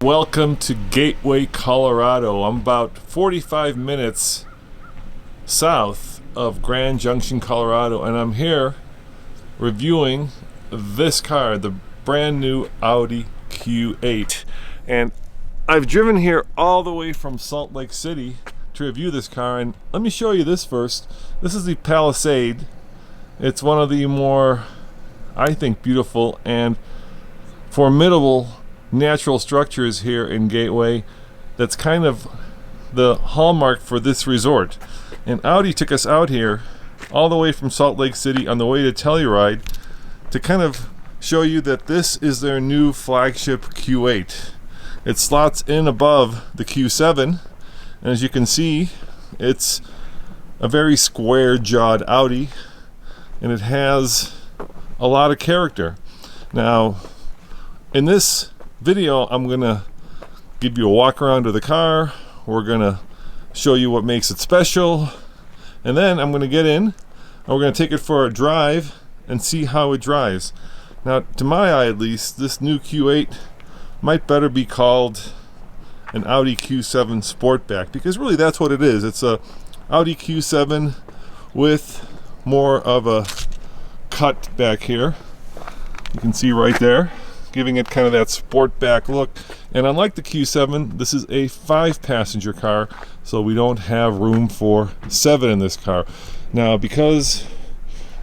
Welcome to Gateway, Colorado. I'm about 45 minutes south of Grand Junction, Colorado, and I'm here reviewing this car, the brand new Audi Q8. And I've driven here all the way from Salt Lake City to review this car, and let me show you this first. This is the Palisade. It's one of the more, I think, beautiful and formidable natural structures here in Gateway. That's kind of the hallmark for this resort. And Audi took us out here all the way from Salt Lake City on the way to Telluride to kind of show you that this is their new flagship Q8. It slots in above the Q7, and as you can see, it's a very square-jawed Audi, and it has a lot of character. Now, in this video, I'm gonna give you a walk around of the car. We're gonna show you what makes it special, and then I'm gonna get in and we're gonna take it for a drive and see how it drives. Now, to my eye at least, this new Q8 might better be called an Audi Q7 Sportback, because really that's what it is. It's a Audi Q7 with more of a cut back here. You can see right there, giving it kind of that Sportback look. And unlike the Q7, this is a 5-passenger car, so we don't have room for 7 in this car. Now, because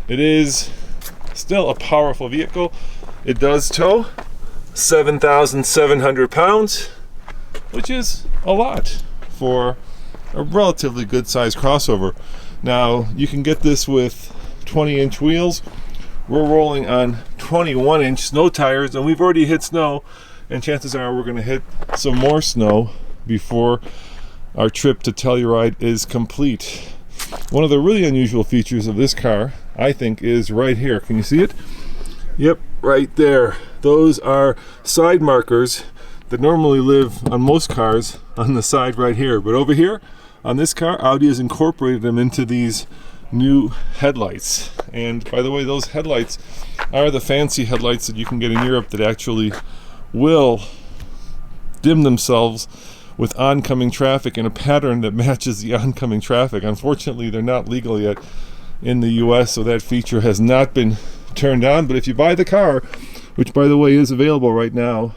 it is still a powerful vehicle, it does tow 7,700 pounds, which is a lot for a relatively good sized crossover. Now, you can get this with 20-inch wheels. We're rolling on 21-inch snow tires, and we've already hit snow, and chances are we're going to hit some more snow before our trip to Telluride is complete. One of the really unusual features of this car, I think, is right here. Can you see it? Yep, right there. Those are side markers that normally live on most cars on the side right here. But over here on this car, Audi has incorporated them into these new headlights. And by the way, those headlights are the fancy headlights that you can get in Europe that actually will dim themselves with oncoming traffic in a pattern that matches the oncoming traffic. Unfortunately, they're not legal yet in the US, so that feature has not been turned on. But if you buy the car, which by the way is available right now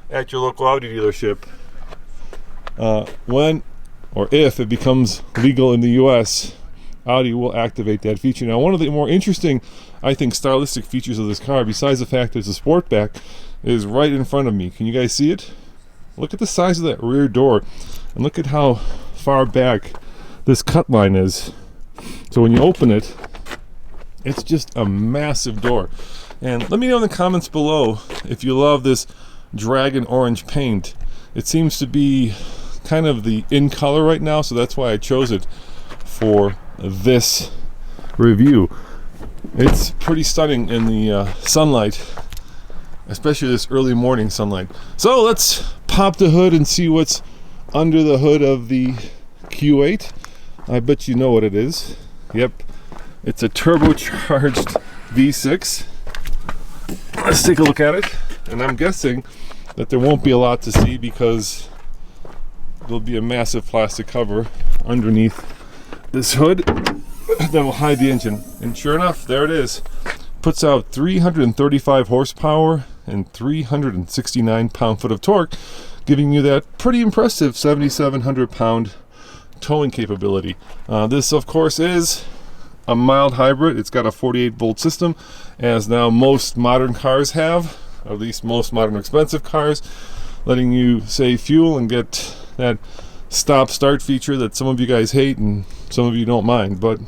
at your local Audi dealership, when or if it becomes legal in the US, Audi will activate that feature. Now, one of the more interesting, I think, stylistic features of this car, besides the fact that it's a Sportback, is right in front of me. Can you guys see it? Look at the size of that rear door, and look at how far back this cut line is. So when you open it, it's just a massive door. And let me know in the comments below if you love this dragon orange paint. It seems to be kind of the in color right now, so that's why I chose it for this review. It's pretty stunning in the sunlight, especially this early morning sunlight. So let's pop the hood and see what's under the hood of the Q8. I bet you know what it is. Yep, it's a turbocharged V6. Let's take a look at it, and I'm guessing that there won't be a lot to see because there'll be a massive plastic cover underneath this hood that will hide the engine. And sure enough, there it is. Puts out 335 horsepower and 369 pound-foot of torque, giving you that pretty impressive 7,700 pound towing capability. This, of course, is a mild hybrid. It's got a 48 volt system, as now most modern cars have, or at least most modern expensive cars, letting you save fuel and get that stop-start feature that some of you guys hate and some of you don't mind. But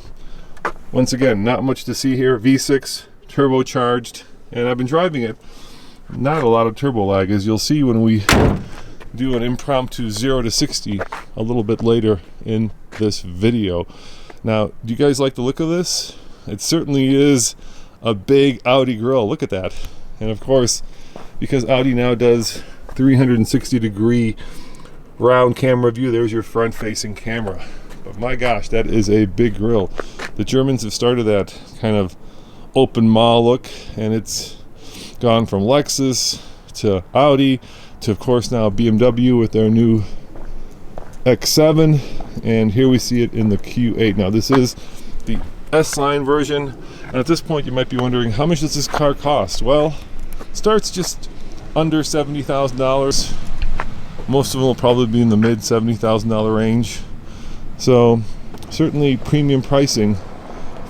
once again, not much to see here. V6 turbocharged, and I've been driving it. Not a lot of turbo lag, as you'll see when we do an impromptu 0 to 60 a little bit later in this video. Now, do you guys like the look of this? It certainly is a big Audi grille. Look at that. And of course, because Audi now does 360 degree round camera view, there's your front facing camera. But my gosh, that is a big grille. The Germans have started that kind of open maw look, and it's gone from Lexus to Audi to, of course, now BMW with their new X7, and here we see it in the Q8. Now this is the S-Line version, and at this point you might be wondering, how much does this car cost? Well, it starts just under $70,000. Most of them will probably be in the mid $70,000 range, so certainly premium pricing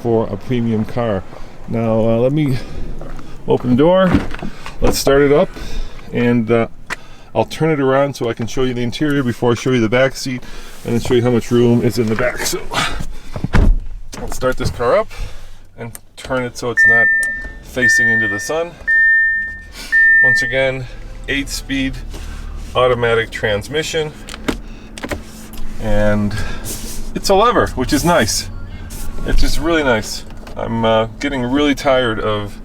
for a premium car. Now let me open the door, let's start it up, and I'll turn it around so I can show you the interior before I show you the back seat, and then show you how much room is in the back. So let's start this car up and turn it so it's not facing into the sun. Once again, 8-speed automatic transmission, and it's a lever, which is nice. It's just really nice. I'm getting really tired of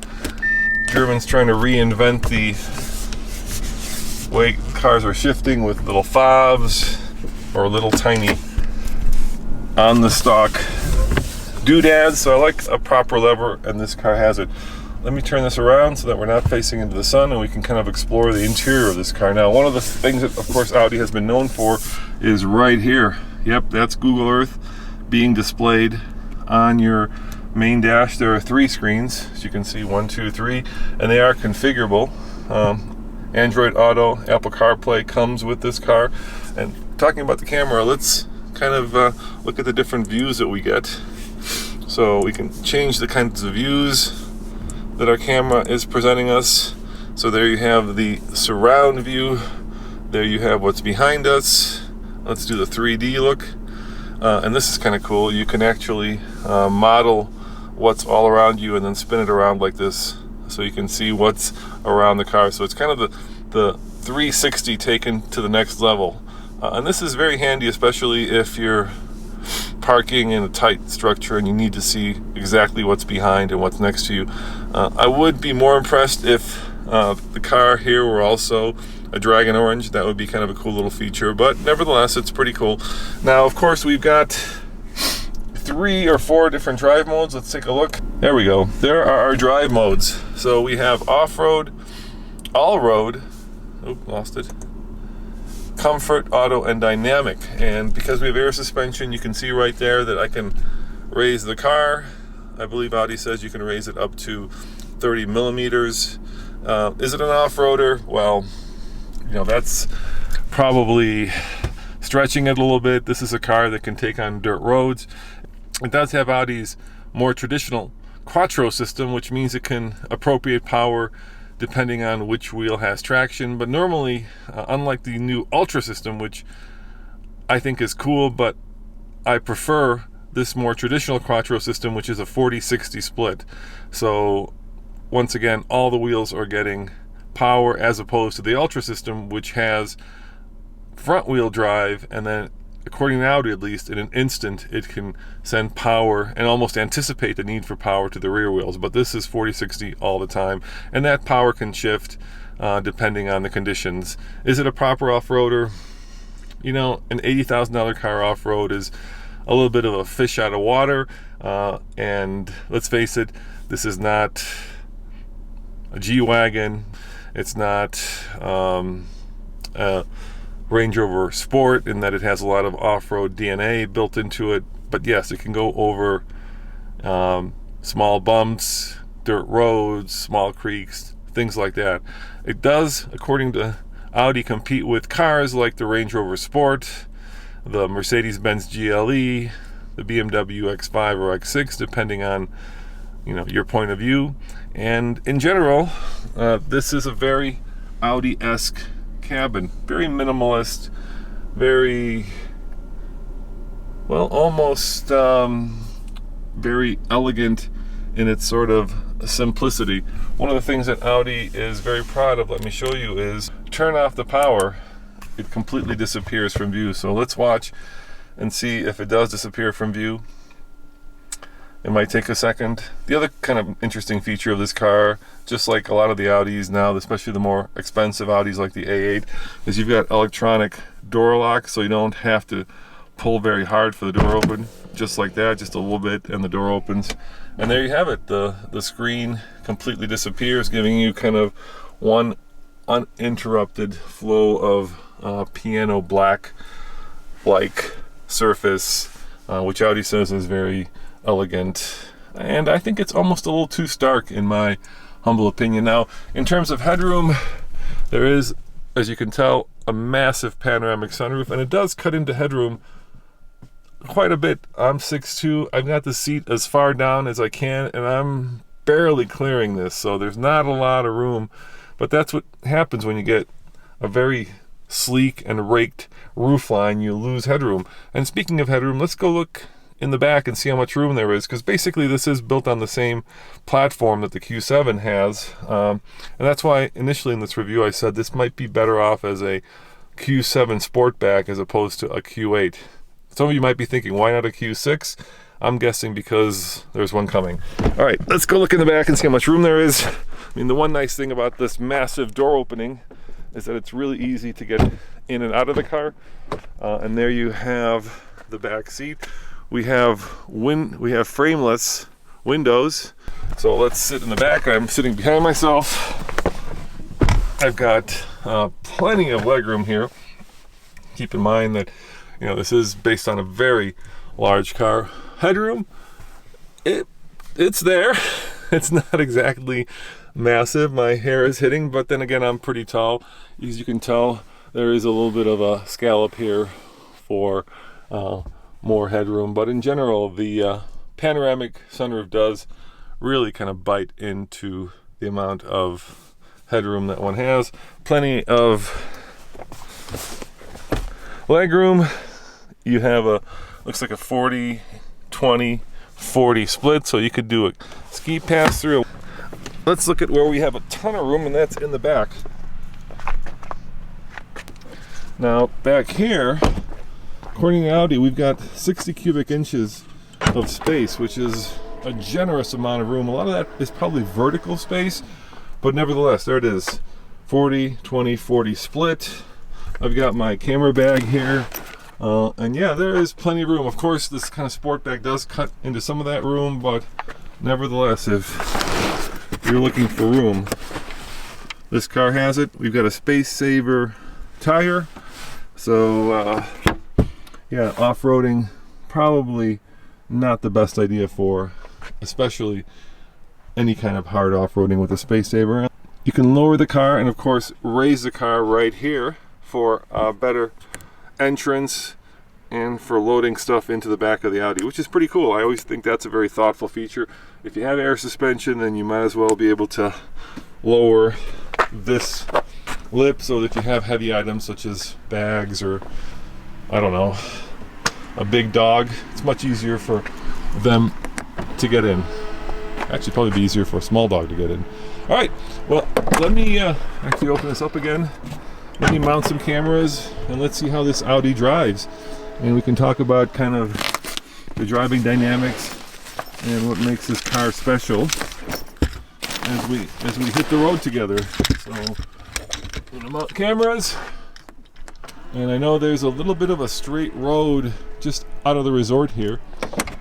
Germans trying to reinvent the way cars are shifting with little fobs or little tiny on the stock doodads. So I like a proper lever, and this car has it. Let me turn this around so that we're not facing into the sun and we can kind of explore the interior of this car. Now, one of the things that, of course, Audi has been known for is right here. Yep, that's Google Earth being displayed on your main dash. There are 3 screens, as you can see, 1, 2, 3, and they are configurable. Android Auto, Apple CarPlay comes with this car. And talking about the camera, let's kind of look at the different views that we get. So we can change the kinds of views that our camera is presenting us. So there you have the surround view. There you have what's behind us. Let's do the 3D look. And this is kind of cool. You can actually model what's all around you and then spin it around like this, so you can see what's around the car. So it's kind of the 360 taken to the next level. And this is very handy, especially if you're parking in a tight structure and you need to see exactly what's behind and what's next to you. I would be more impressed if the car here were also a dragon orange. That would be kind of a cool little feature, but nevertheless, it's pretty cool. Now, of course, we've got 3 or 4 different drive modes. Let's take a look. There we go. There are our drive modes. So we have off-road, all-road, lost it, comfort, auto, and dynamic. And because we have air suspension, you can see right there that I can raise the car. I believe Audi says you can raise it up to 30 millimeters. Is it an off-roader? Well, you know, that's probably stretching it a little bit. This is a car that can take on dirt roads. It does have Audi's more traditional quattro system, which means it can appropriate power depending on which wheel has traction. But normally, unlike the new Ultra system, which I think is cool, but I prefer this more traditional quattro system, which is a 40-60 split. So once again, all the wheels are getting power, as opposed to the Ultra system, which has front wheel drive, and then, according to Audi at least, in an instant it can send power and almost anticipate the need for power to the rear wheels. But this is 40-60 all the time, and that power can shift depending on the conditions. Is it a proper off-roader? You know, an $80,000 car off-road is a little bit of a fish out of water, and let's face it, this is not a G-Wagon. It's not a Range Rover Sport in that it has a lot of off-road DNA built into it. But yes, it can go over small bumps, dirt roads, small creeks, things like that. It does, according to Audi, compete with cars like the Range Rover Sport, the Mercedes-Benz GLE, the BMW X5 or X6, depending on, you know, your point of view. And in general, this is a very Audi-esque cabin, very minimalist, very, well, almost very elegant in its sort of simplicity. One of the things that Audi is very proud of, let me show you, is turn off the power, it completely disappears from view. So let's watch and see if it does disappear from view. It might take a second. The other kind of interesting feature of this car, just like a lot of the Audis now, especially the more expensive Audis like the A8, is you've got electronic door lock, so you don't have to pull very hard for the door open. Just like that, just a little bit, and the door opens. And there you have it. The screen completely disappears, giving you kind of one uninterrupted flow of piano black like surface, which Audi says is very elegant, and I think it's almost a little too stark in my humble opinion. Now, in terms of headroom, there is, as you can tell, a massive panoramic sunroof, and it does cut into headroom quite a bit. I'm 6'2", I've got the seat as far down as I can, and I'm barely clearing this, so there's not a lot of room. But that's what happens when you get a very sleek and raked roofline. You lose headroom. And speaking of headroom, let's go look in the back and see how much room there is, because basically this is built on the same platform that the Q7 has, and that's why initially in this review I said this might be better off as a Q7 Sportback as opposed to a Q8. Some of you might be thinking, why not a Q6? I'm guessing because there's one coming. All right, let's go look in the back and see how much room there is. I mean, the one nice thing about this massive door opening is that it's really easy to get in and out of the car, and there you have the back seat. We have frameless windows, so let's sit in the back. I'm sitting behind myself. I've got plenty of legroom here. Keep in mind that, you know, this is based on a very large car. Headroom, it's there. It's not exactly massive. My hair is hitting, but then again, I'm pretty tall. As you can tell, there is a little bit of a scallop here for more headroom, but in general, the panoramic sunroof does really kind of bite into the amount of headroom that one has. Plenty of legroom. You have looks like a 40, 20, 40 split, so you could do a ski pass through. Let's look at where we have a ton of room, and that's in the back. Now, back here, according to Audi, we've got 60 cubic inches of space, which is a generous amount of room. A lot of that is probably vertical space, but nevertheless, there it is. 40, 20, 40 split. I've got my camera bag here. And yeah, there is plenty of room. Of course, this kind of Sportback does cut into some of that room, but nevertheless, if you're looking for room, this car has it. We've got a Space Saver tire. So, yeah, off-roading, probably not the best idea for, especially any kind of hard off-roading with a Space Saver. You can lower the car and, of course, raise the car right here for a better entrance and for loading stuff into the back of the Audi, which is pretty cool. I always think that's a very thoughtful feature. If you have air suspension, then you might as well be able to lower this lip so that you have heavy items such as bags or, I don't know, a big dog. It's much easier for them to get in. Actually, probably be easier for a small dog to get in. All right, well, let me actually open this up again. Let me mount some cameras and let's see how this Audi drives. And we can talk about kind of the driving dynamics and what makes this car special as we hit the road together. So, I'm gonna mount cameras. And I know there's a little bit of a straight road just out of the resort here.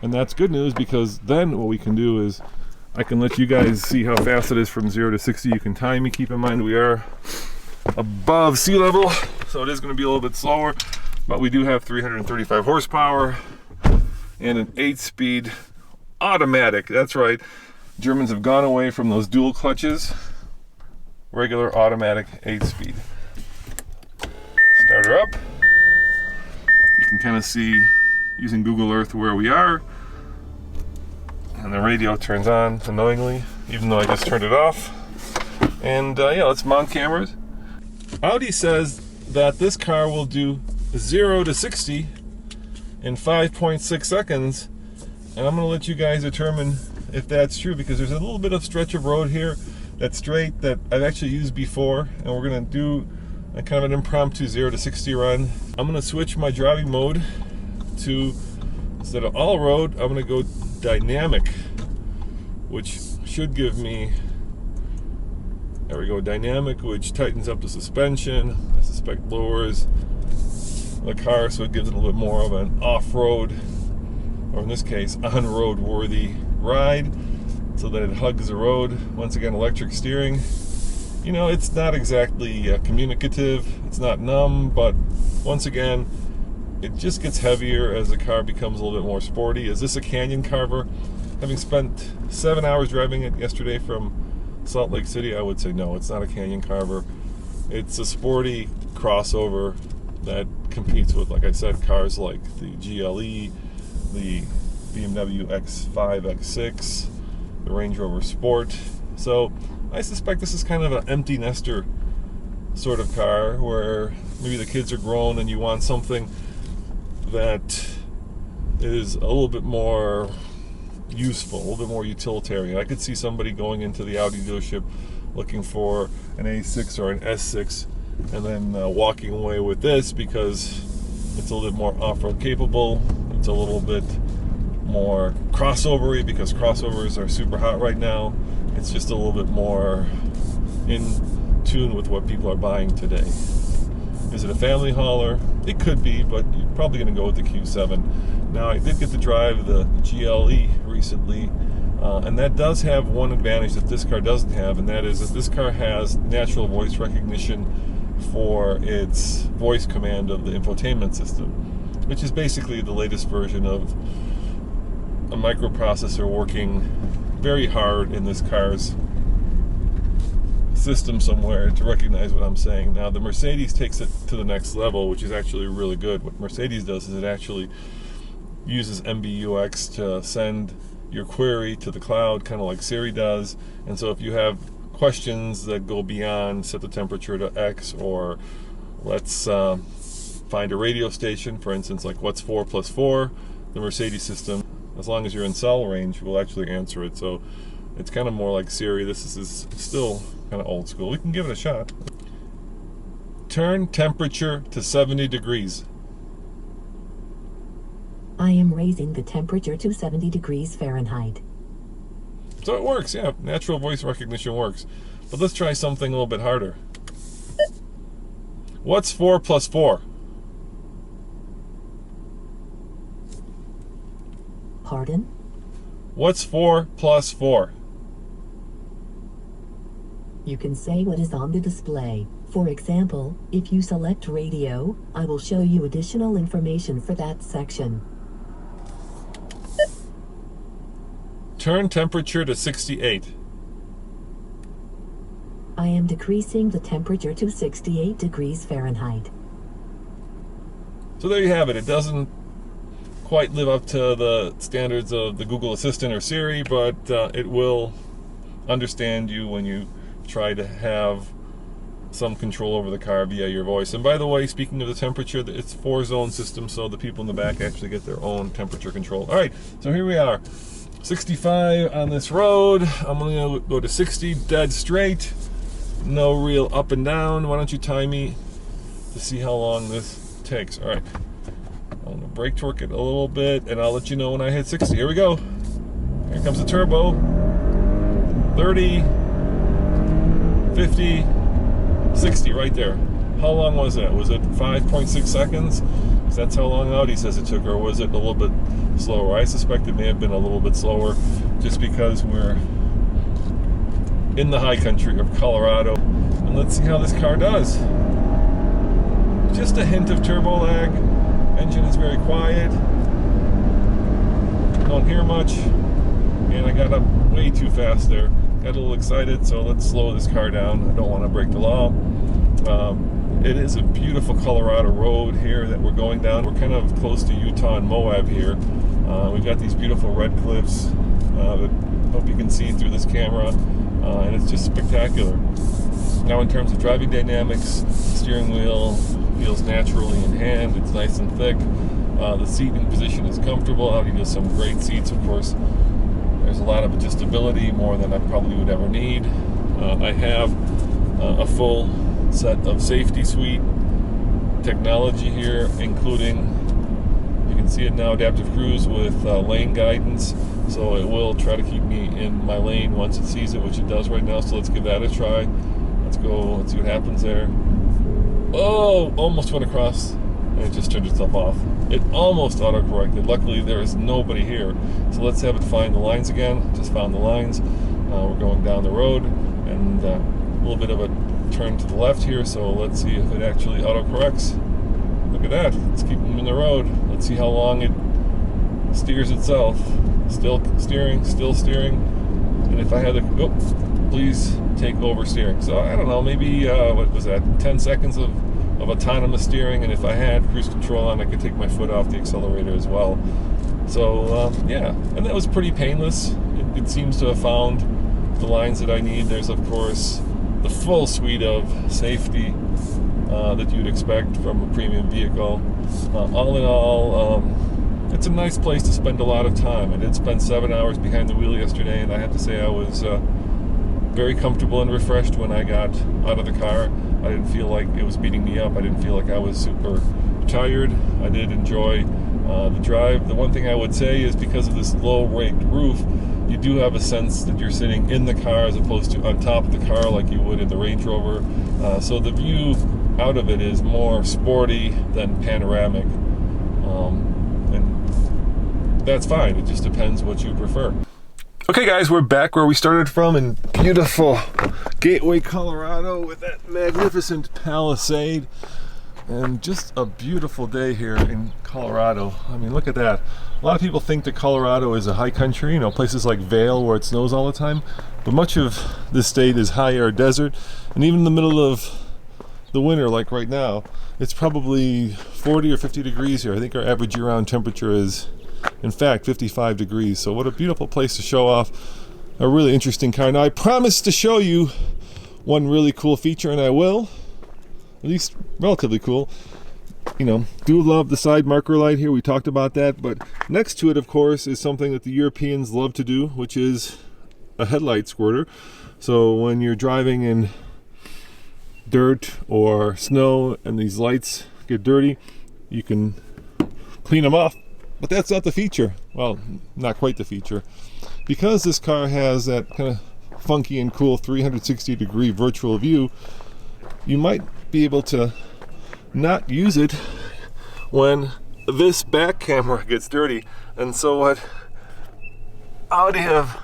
And that's good news, because then what we can do is I can let you guys see how fast it is from 0 to 60. You can time me. Keep in mind we are above sea level, so it is going to be a little bit slower, but we do have 335 horsepower and an 8-speed automatic. That's right, Germans have gone away from those dual clutches. Regular automatic 8-speed. Start her up. You can kind of see using Google Earth where we are, and the radio turns on annoyingly even though I just turned it off. And yeah, let's mount cameras. Audi says that this car will do 0 to 60 in 5.6 seconds, and I'm going to let you guys determine if that's true, because there's a little bit of stretch of road here that's straight that I've actually used before, and we're going to do a kind of an impromptu 0 to 60 run. I'm going to switch my driving mode to, instead of all road, I'm going to go dynamic, which should give me, there we go, dynamic, which tightens up the suspension. I suspect lowers the car, so it gives it a little bit more of an off-road, or in this case, on-road worthy ride, so that it hugs the road. Once again, electric steering. You know, it's not exactly communicative, it's not numb, but once again, it just gets heavier as the car becomes a little bit more sporty. Is this a canyon carver? Having spent 7 hours driving it yesterday from Salt Lake City, I would say no, it's not a canyon carver. It's a sporty crossover that competes with, like I said, cars like the GLE, the BMW X5, X6, the Range Rover Sport. So I suspect this is kind of an empty nester sort of car where maybe the kids are grown and you want something that is a little bit more useful, a little bit more utilitarian. I could see somebody going into the Audi dealership looking for an A6 or an S6 and then walking away with this because it's a little bit more off-road capable. It's a little bit more crossovery because crossovers are super hot right now. It's just a little bit more in tune with what people are buying today. Is it a family hauler? It could be, but you're probably going to go with the Q7. Now, I did get to drive the GLE recently, and that does have one advantage that this car doesn't have, and that is that this car has natural voice recognition for its voice command of the infotainment system, which is basically the latest version of a microprocessor working very hard in this car's system somewhere to recognize what I'm saying. Now, the Mercedes takes it to the next level, which is actually really good. What Mercedes does is it actually uses MBUX to send your query to the cloud, kind of like Siri does. And so if you have questions that go beyond set the temperature to X, or let's find a radio station, for instance, like what's 4 plus 4, the Mercedes system, as long as you're in cell range, will actually answer it. So it's kind of more like Siri. This is still kind of old school. We can give it a shot. Turn temperature to 70 degrees. I am raising the temperature to 70 degrees Fahrenheit. So it works, yeah. Natural voice recognition works. But let's try something a little bit harder. What's 4 plus 4? Pardon? What's 4 plus 4? You can say what is on the display. For example, if you select radio, I will show you additional information for that section. Turn temperature to 68. I am decreasing the temperature to 68 degrees Fahrenheit. So there you have it. It doesn't quite live up to the standards of the Google Assistant or Siri, but it will understand you when you try to have some control over the car via your voice. And by the way, speaking of the temperature, it's 4-zone system, so the people in the back actually get their own temperature control. All right, so here we are. 65 on this road. I'm going to go to 60 dead straight. No real up and down. Why don't you time me to see how long this takes? All right. I'm going to brake torque it a little bit, and I'll let you know when I hit 60. Here we go. Here comes the turbo. 30, 50, 60 right there. How long was that? Was it 5.6 seconds? Because that's how long Audi says it took, or was it a little bit slower? I suspect it may have been a little bit slower just because we're in the high country of Colorado. And let's see how this car does. Just a hint of turbo lag. Engine is very quiet. Don't hear much. And I got up way too fast there. Got a little excited, so let's slow this car down. I don't want to break the law. It is a beautiful Colorado road here that we're going down. We're kind of close to Utah and Moab here. We've got these beautiful red cliffs that I hope you can see through this camera, and it's just spectacular. Now, in terms of driving dynamics, the steering wheel feels naturally in hand. It's nice and thick. The seating position is comfortable. Audi does some great seats, of course. There's a lot of adjustability, more than I probably would ever need. I have a full set of safety suite technology here, including, you can see it now, adaptive cruise with lane guidance, so it will try to keep me in my lane once it sees it, which it does right now. So let's give that a try. Let's go, let's see what happens there. Oh, almost went across and it just turned itself off. It almost auto-corrected. Luckily there is nobody here, so let's have it find the lines again. Just found the lines. We're going down the road, and little bit of a turn to the left here, so let's see if it actually autocorrects. Look at that, it's keeping in the road. Let's see how long it steers itself. Still steering, and if I had to, please take over steering. So I don't know, maybe, what was that, 10 seconds of autonomous steering, and if I had cruise control on, I could take my foot off the accelerator as well. So yeah, and that was pretty painless. It seems to have found the lines that I need. There's of course the full suite of safety that you'd expect from a premium vehicle. All in all, it's a nice place to spend a lot of time. I did spend 7 hours behind the wheel yesterday, and I have to say I was very comfortable and refreshed when I got out of the car. I didn't feel like it was beating me up. I didn't feel like I was super tired. I did enjoy the drive. The one thing I would say is because of this low-raked roof, you do have a sense that you're sitting in the car as opposed to on top of the car like you would in the Range Rover. So the view out of it is more sporty than panoramic. And that's fine. It just depends what you prefer. Okay guys, we're back where we started from in beautiful Gateway, Colorado, with that magnificent Palisade. And just a beautiful day here in Colorado. I mean, look at that. A lot of people think that Colorado is a high country, you know, places like Vail where it snows all the time. But much of this state is high air desert. And even in the middle of the winter, like right now, it's probably 40 or 50 degrees here. I think our average year-round temperature is, in fact, 55 degrees. So what a beautiful place to show off a really interesting car. Now, I promised to show you one really cool feature, and I will. At least relatively cool. You know, do love the side marker light here. We talked about that. But next to it, of course, is something that the Europeans love to do, which is a headlight squirter. So when you're driving in dirt or snow and these lights get dirty, you can clean them off. But that's not the feature. Well, not quite the feature. Because this car has that kind of funky and cool 360-degree virtual view, you might be able to not use it when this back camera gets dirty. And so what Audi have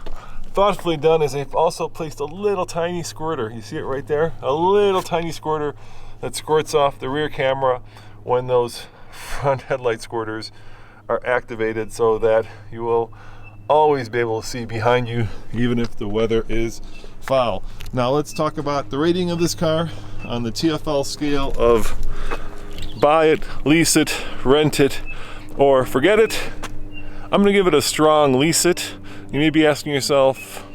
thoughtfully done is they've also placed a little tiny squirter. You see it right there? A little tiny squirter that squirts off the rear camera when those front headlight squirters are activated, so that you will always be able to see behind you even if the weather is foul. Now let's talk about the rating of this car on the TFL scale of buy it, lease it, rent it, or forget it. I'm gonna give it a strong lease it. You may be asking yourself,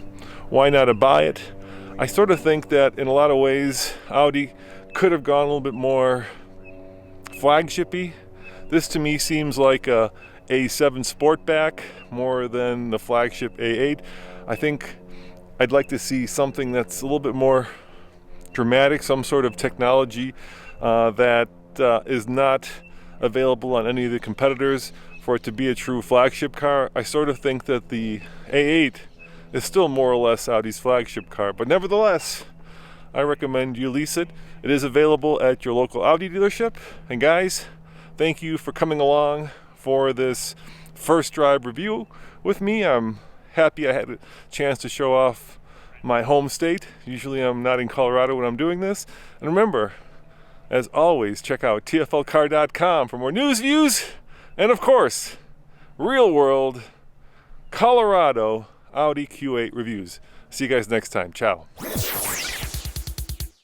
why not a buy it? I sort of think that in a lot of ways Audi could have gone a little bit more flagshipy. This to me seems like a A7 Sportback more than the flagship A8. I think I'd like to see something that's a little bit more dramatic, some sort of technology that is not available on any of the competitors for it to be a true flagship car. I sort of think that the A8 is still more or less Audi's flagship car, but nevertheless, I recommend you lease it. It is available at your local Audi dealership. And guys, thank you for coming along for this first drive review with me. I'm happy I had a chance to show off my home state. Usually I'm not in Colorado when I'm doing this. And remember, as always, check out tflcar.com for more news, views, and of course, real world Colorado Audi Q8 reviews. See you guys next time. Ciao.